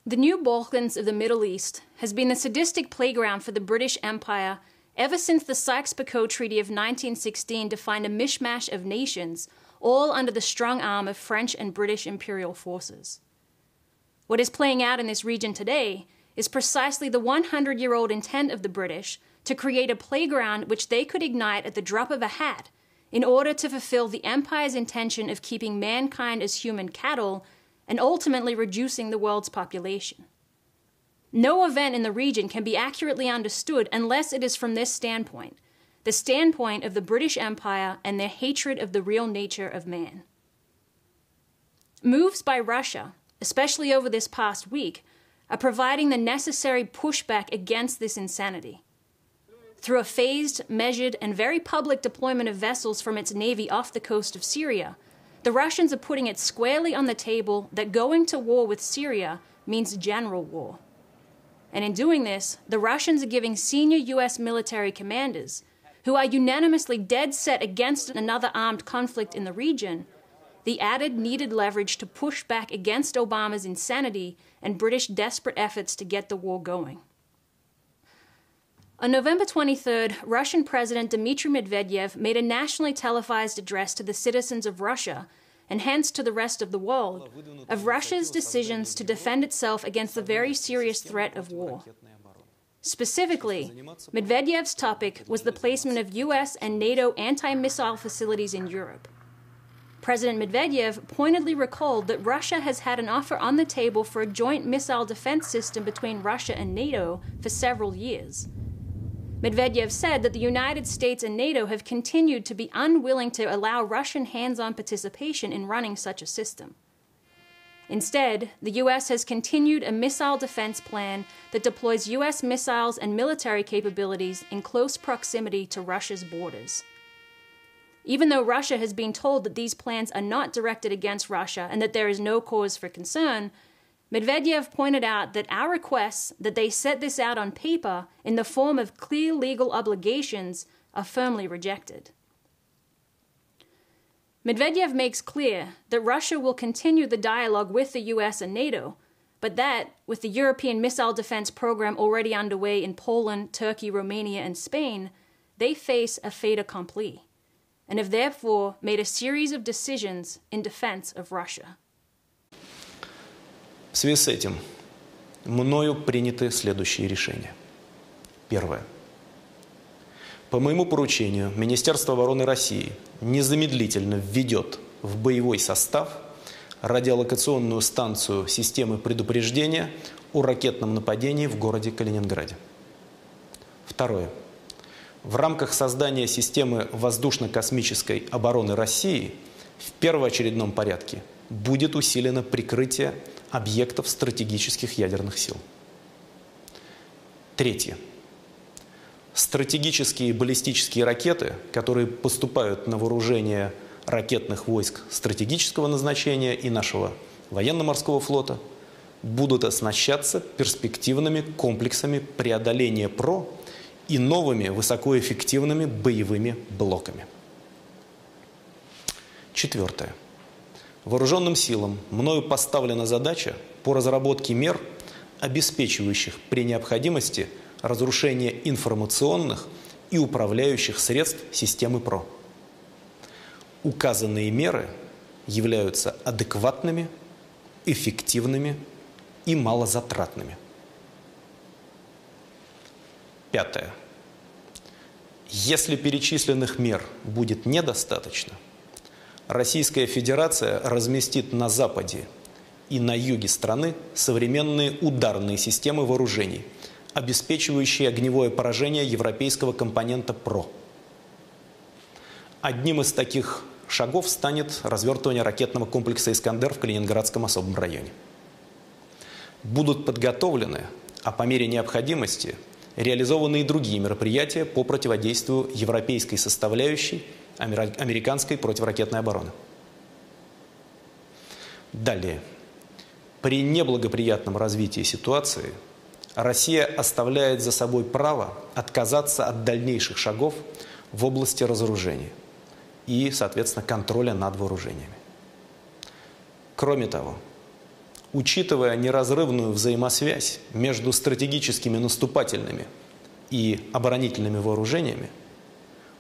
The new Balkans of the Middle East has been the sadistic playground for the British Empire ever since the Sykes-Picot Treaty of 1916 defined a mishmash of nations, all under the strong arm of French and British imperial forces. What is playing out in this region today is precisely the 100-year-old intent of the British to create a playground which they could ignite at the drop of a hat in order to fulfill the Empire's intention of keeping mankind as human cattle and ultimately reducing the world's population. No event in the region can be accurately understood unless it is from this standpoint, the standpoint of the British Empire and their hatred of the real nature of man. Moves by Russia, especially over this past week, are providing the necessary pushback against this insanity. Through a phased, measured, and very public deployment of vessels from its navy off the coast of Syria, the Russians are putting it squarely on the table that going to war with Syria means general war. And in doing this, the Russians are giving senior U.S. military commanders, who are unanimously dead set against another armed conflict in the region, the added needed leverage to push back against Obama's insanity and British desperate efforts to get the war going. On November 23rd, Russian President Dmitry Medvedev made a nationally televised address to the citizens of Russia, and hence to the rest of the world, of Russia's decisions to defend itself against the very serious threat of war. Specifically, Medvedev's topic was the placement of US and NATO anti-missile facilities in Europe. President Medvedev pointedly recalled that Russia has had an offer on the table for a joint missile defense system between Russia and NATO for several years. Medvedev said that the United States and NATO have continued to be unwilling to allow Russian hands-on participation in running such a system. Instead, the U.S. has continued a missile defense plan that deploys U.S. missiles and military capabilities in close proximity to Russia's borders. Even though Russia has been told that these plans are not directed against Russia and that there is no cause for concern, Medvedev pointed out that our requests that they set this out on paper in the form of clear legal obligations are firmly rejected. Medvedev makes clear that Russia will continue the dialogue with the US and NATO, but that, with the European missile defense program already underway in Poland, Turkey, Romania, and Spain, they face a fait accompli, and have therefore made a series of decisions in defense of Russia. В связи с этим мною приняты следующие решения. Первое. По моему поручению Министерство обороны России незамедлительно введет в боевой состав радиолокационную станцию системы предупреждения о ракетном нападении в городе Калининграде. Второе. В рамках создания системы воздушно-космической обороны России в первоочередном порядке будет усилено прикрытие объектов стратегических ядерных сил. Третье. Стратегические баллистические ракеты, которые поступают на вооружение ракетных войск стратегического назначения и нашего военно-морского флота, будут оснащаться перспективными комплексами преодоления ПРО и новыми высокоэффективными боевыми блоками. Четвертое. Вооруженным силам мною поставлена задача по разработке мер, обеспечивающих при необходимости разрушение информационных и управляющих средств системы ПРО. Указанные меры являются адекватными, эффективными и малозатратными. Пятое. Если перечисленных мер будет недостаточно, Российская Федерация разместит на западе и на юге страны современные ударные системы вооружений, обеспечивающие огневое поражение европейского компонента ПРО. Одним из таких шагов станет развертывание ракетного комплекса «Искандер» в Калининградском особом районе. Будут подготовлены, а по мере необходимости реализованы и другие мероприятия по противодействию европейской составляющей американской противоракетной обороны. Далее. При неблагоприятном развитии ситуации Россия оставляет за собой право отказаться от дальнейших шагов в области разоружения и, соответственно, контроля над вооружениями. Кроме того, учитывая неразрывную взаимосвязь между стратегическими наступательными и оборонительными вооружениями,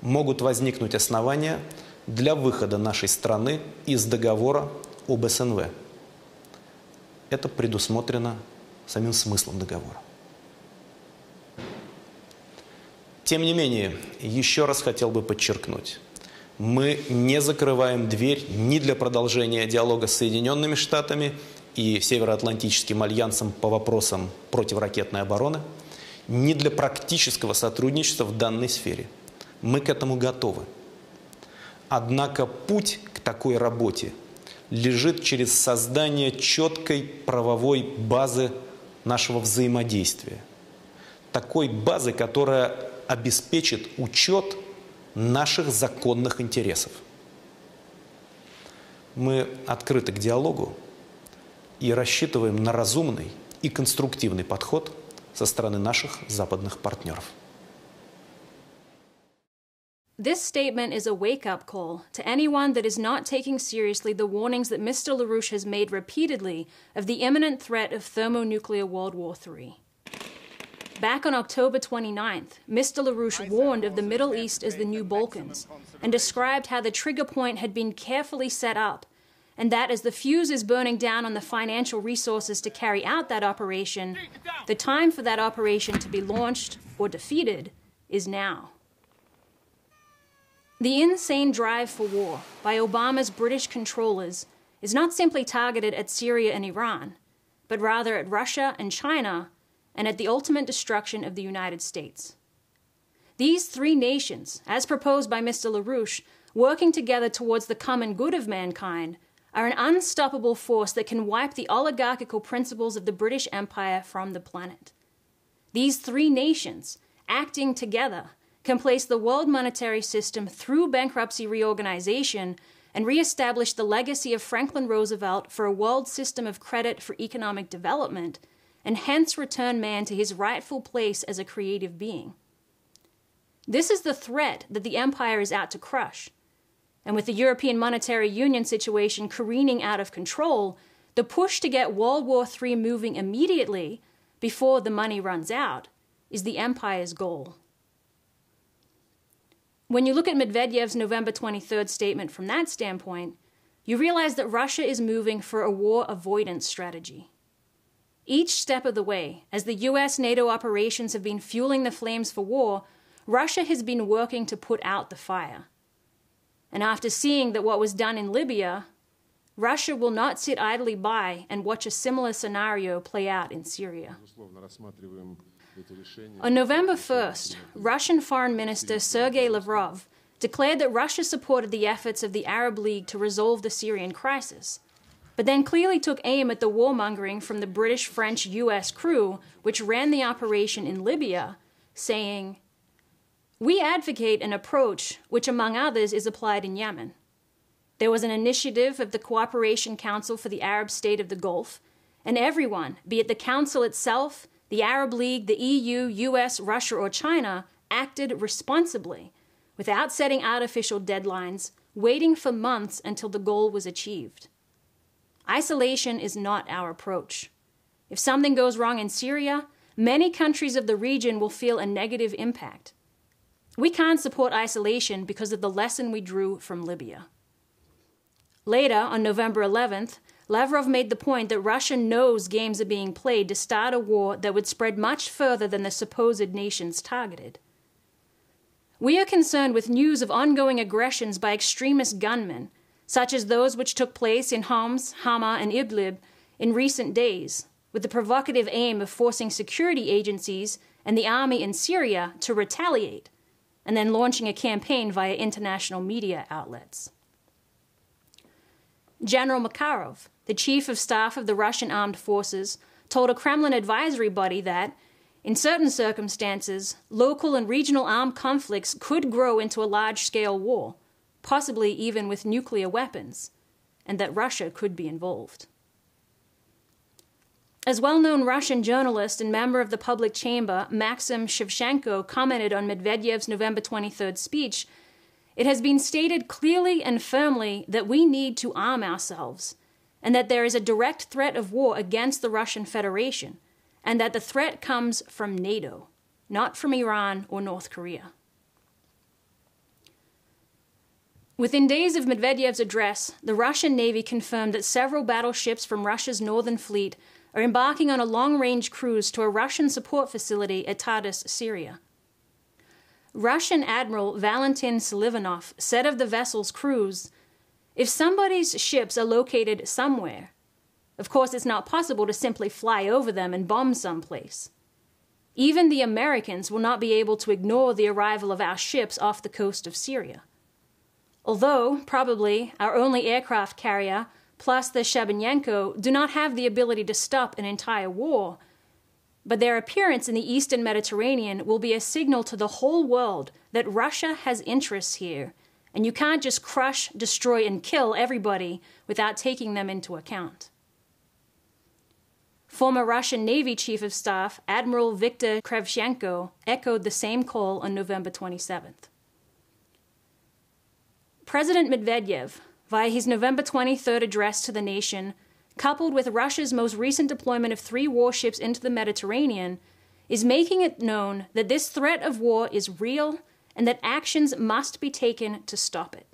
могут возникнуть основания для выхода нашей страны из договора об СНВ. Это предусмотрено самим смыслом договора. Тем не менее, еще раз хотел бы подчеркнуть, мы не закрываем дверь ни для продолжения диалога с Соединенными Штатами и Североатлантическим альянсом по вопросам противоракетной обороны, ни для практического сотрудничества в данной сфере. Мы к этому готовы. Однако путь к такой работе лежит через создание четкой правовой базы нашего взаимодействия. Такой базы, которая обеспечит учет наших законных интересов. Мы открыты к диалогу и рассчитываем на разумный и конструктивный подход со стороны наших западных партнеров. This statement is a wake-up call to anyone that is not taking seriously the warnings that Mr. LaRouche has made repeatedly of the imminent threat of thermonuclear World War III. Back on October 29th, Mr. LaRouche warned of the Middle East as the new Balkans and described how the trigger point had been carefully set up and that as the fuse is burning down on the financial resources to carry out that operation, the time for that operation to be launched or defeated is now. The insane drive for war by Obama's British controllers is not simply targeted at Syria and Iran, but rather at Russia and China, and at the ultimate destruction of the United States. These three nations, as proposed by Mr. LaRouche, working together towards the common good of mankind, are an unstoppable force that can wipe the oligarchical principles of the British Empire from the planet. These three nations, acting together, can place the world monetary system through bankruptcy reorganization and reestablish the legacy of Franklin Roosevelt for a world system of credit for economic development, and hence return man to his rightful place as a creative being. This is the threat that the empire is out to crush. And with the European Monetary Union situation careening out of control, the push to get World War III moving immediately, before the money runs out, is the empire's goal. When you look at Medvedev's November 23rd statement from that standpoint, you realize that Russia is moving for a war avoidance strategy. Each step of the way, as the US-NATO operations have been fueling the flames for war, Russia has been working to put out the fire. And after seeing that what was done in Libya, Russia will not sit idly by and watch a similar scenario play out in Syria. On November 1st, Russian Foreign Minister Sergei Lavrov declared that Russia supported the efforts of the Arab League to resolve the Syrian crisis, but then clearly took aim at the warmongering from the British, French, US crew which ran the operation in Libya, saying, "We advocate an approach which, among others, is applied in Yemen. There was an initiative of the Cooperation Council for the Arab State of the Gulf, and everyone, be it the Council itself, the Arab League, the EU, US, Russia, or China, acted responsibly, without setting artificial deadlines, waiting for months until the goal was achieved. Isolation is not our approach. If something goes wrong in Syria, many countries of the region will feel a negative impact. We can't support isolation because of the lesson we drew from Libya." Later, on November 11th, Lavrov made the point that Russia knows games are being played to start a war that would spread much further than the supposed nations targeted. "We are concerned with news of ongoing aggressions by extremist gunmen, such as those which took place in Homs, Hama, and Idlib in recent days, with the provocative aim of forcing security agencies and the army in Syria to retaliate, and then launching a campaign via international media outlets." General Makarov, the chief of staff of the Russian armed forces, told a Kremlin advisory body that, in certain circumstances, local and regional armed conflicts could grow into a large-scale war, possibly even with nuclear weapons, and that Russia could be involved. As well-known Russian journalist and member of the public chamber Maxim Shevchenko commented on Medvedev's November 23rd speech, "It has been stated clearly and firmly that we need to arm ourselves, and that there is a direct threat of war against the Russian Federation, and that the threat comes from NATO, not from Iran or North Korea. Within days of Medvedev's address, the Russian Navy confirmed that several battleships from Russia's Northern Fleet are embarking on a long-range cruise to a Russian support facility at Tartus, Syria. Russian Admiral Valentin Selivanov said of the vessel's cruise, "If somebody's ships are located somewhere, of course it's not possible to simply fly over them and bomb someplace. Even the Americans will not be able to ignore the arrival of our ships off the coast of Syria. Although, probably, our only aircraft carrier, plus the Shebenyenko, do not have the ability to stop an entire war, but their appearance in the eastern Mediterranean will be a signal to the whole world that Russia has interests here, and you can't just crush, destroy, and kill everybody without taking them into account." Former Russian Navy Chief of Staff Admiral Viktor Krevchenko echoed the same call on November 27th. President Medvedev, via his November 23rd address to the nation, coupled with Russia's most recent deployment of 3 warships into the Mediterranean, is making it known that this threat of war is real and that actions must be taken to stop it.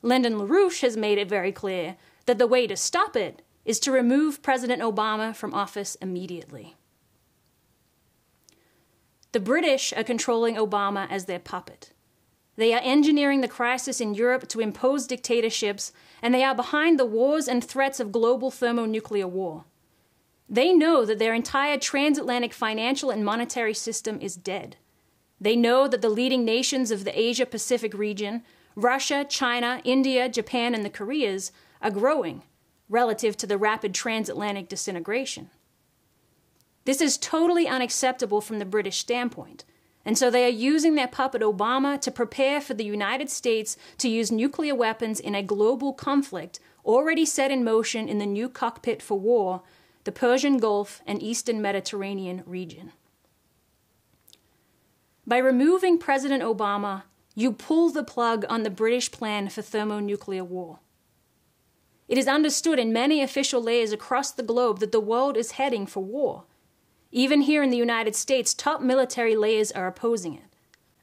Lyndon LaRouche has made it very clear that the way to stop it is to remove President Obama from office immediately. The British are controlling Obama as their puppet. They are engineering the crisis in Europe to impose dictatorships, and they are behind the wars and threats of global thermonuclear war. They know that their entire transatlantic financial and monetary system is dead. They know that the leading nations of the Asia-Pacific region, Russia, China, India, Japan, and the Koreas, are growing relative to the rapid transatlantic disintegration. This is totally unacceptable from the British standpoint. And so they are using their puppet Obama to prepare for the United States to use nuclear weapons in a global conflict already set in motion in the new cockpit for war, the Persian Gulf and Eastern Mediterranean region. By removing President Obama, you pull the plug on the British plan for thermonuclear war. It is understood in many official layers across the globe that the world is heading for war. Even here in the United States, top military layers are opposing it.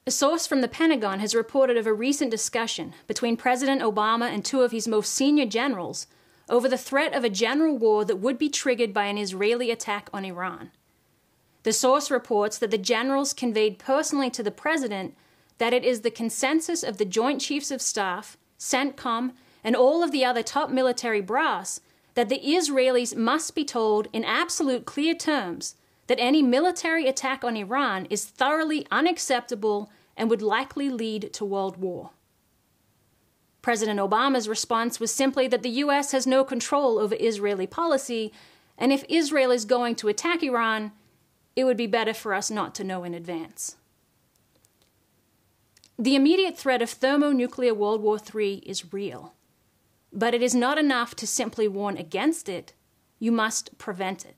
A source from the Pentagon has reported of a recent discussion between President Obama and 2 of his most senior generals over the threat of a general war that would be triggered by an Israeli attack on Iran. The source reports that the generals conveyed personally to the president that it is the consensus of the Joint Chiefs of Staff, CENTCOM, and all of the other top military brass that the Israelis must be told in absolute clear terms that any military attack on Iran is thoroughly unacceptable and would likely lead to world war. President Obama's response was simply that the U.S. has no control over Israeli policy, and if Israel is going to attack Iran, it would be better for us not to know in advance. The immediate threat of thermonuclear World War III is real, but it is not enough to simply warn against it. You must prevent it.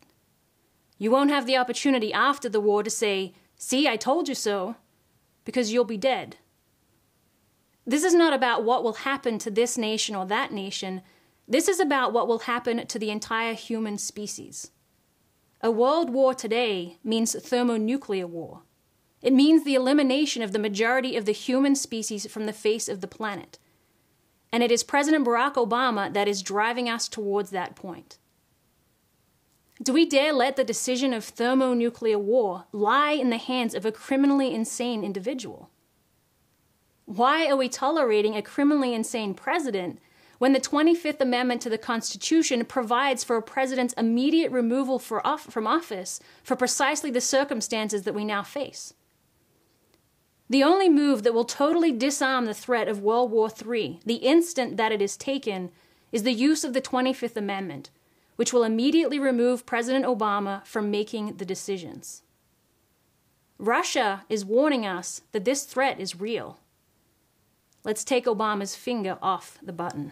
You won't have the opportunity after the war to say, "See, I told you so," because you'll be dead. This is not about what will happen to this nation or that nation. This is about what will happen to the entire human species. A world war today means thermonuclear war. It means the elimination of the majority of the human species from the face of the planet. And it is President Barack Obama that is driving us towards that point. Do we dare let the decision of thermonuclear war lie in the hands of a criminally insane individual? Why are we tolerating a criminally insane president when the 25th Amendment to the Constitution provides for a president's immediate removal from office for precisely the circumstances that we now face? The only move that will totally disarm the threat of World War III, the instant that it is taken, is the use of the 25th Amendment, which will immediately remove President Obama from making the decisions. Russia is warning us that this threat is real. Let's take Obama's finger off the button.